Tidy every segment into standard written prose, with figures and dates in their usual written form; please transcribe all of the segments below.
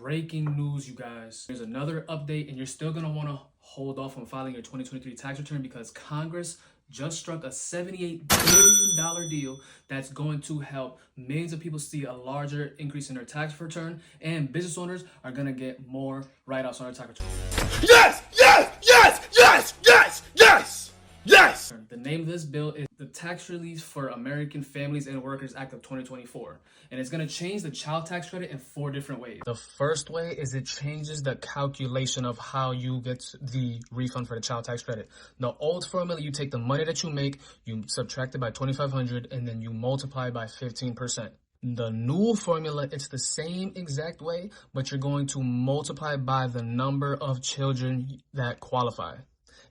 breaking news, you guys. There's another update, and you're still going to want to hold off on filing your 2023 tax return because Congress just struck a $78 billion deal that's going to help millions of people see a larger increase in their tax return, and business owners are going to get more write-offs on their tax return. Yes! Yes! Yes! Yes! Yes! Yes! Yes! The name of this bill is the Tax Relief for American Families and Workers Act of 2024. And it's going to change the child tax credit in 4 different ways. The first way is it changes the calculation of how you get the refund for the child tax credit. The old formula, you take the money that you make, you subtract it by $2,500, and then you multiply by 15%. The new formula, it's the same exact way, but you're going to multiply by the number of children that qualify.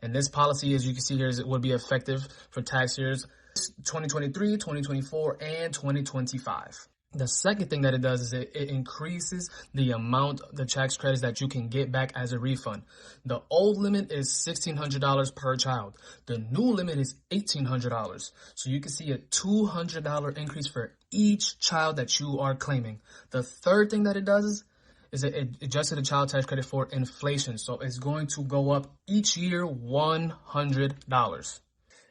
And this policy, as you can see here, is it would be effective for tax years 2023, 2024, and 2025. The second thing that it does is it increases the amount of the tax credits that you can get back as a refund. The old limit is $1,600 per child. The new limit is $1,800. So you can see a $200 increase for each child that you are claiming. The third thing that it does is it adjusted the child tax credit for inflation. So it's going to go up each year $100.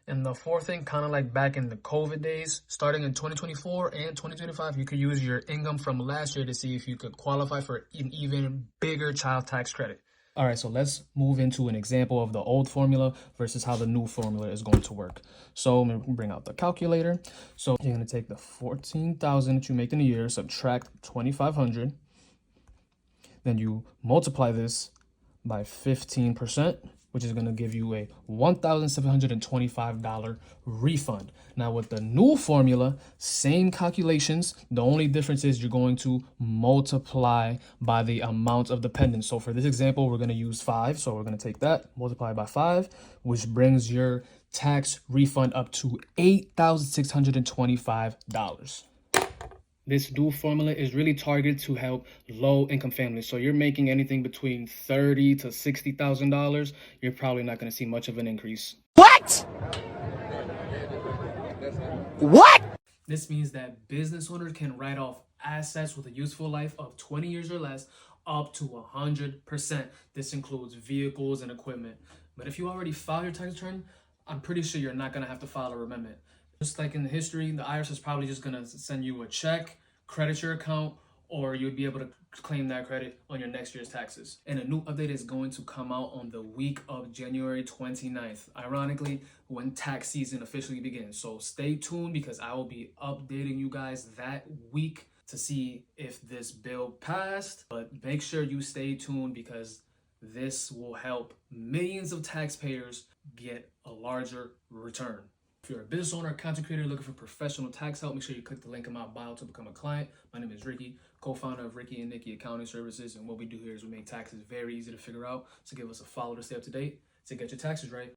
And the fourth thing, kind of like back in the COVID days, starting in 2024 and 2025, you could use your income from last year to see if you could qualify for an even bigger child tax credit. All right, so let's move into an example of the old formula versus how the new formula is going to work. So I'm going to bring out the calculator. So you're going to take the $14,000 that you make in a year, subtract $2,500. Then you multiply this by 15%, which is going to give you a $1,725 refund. Now with the new formula, same calculations. The only difference is you're going to multiply by the amount of dependents. So for this example, we're going to use 5. So we're going to take that, multiply by 5, which brings your tax refund up to $8,625. This new formula is really targeted to help low-income families. So you're making anything between $30,000 to $60,000. You're probably not going to see much of an increase. What? What? This means that business owners can write off assets with a useful life of 20 years or less up to 100%. This includes vehicles and equipment. But if you already filed your tax return, I'm pretty sure you're not going to have to file a amendment. Just like in the history, the IRS is probably just going to send you a check, credit your account, or you'll be able to claim that credit on your next year's taxes. And a new update is going to come out on the week of January 29th, ironically, when tax season officially begins. So stay tuned because I will be updating you guys that week to see if this bill passed. But make sure you stay tuned because this will help millions of taxpayers get a larger return. If you're a business owner or content creator looking for professional tax help, make sure you click the link in my bio to become a client. My name is Ricky, co-founder of Ricky and Nikki Accounting Services. And what we do here is we make taxes very easy to figure out. So give us a follow to stay up to date to get your taxes right.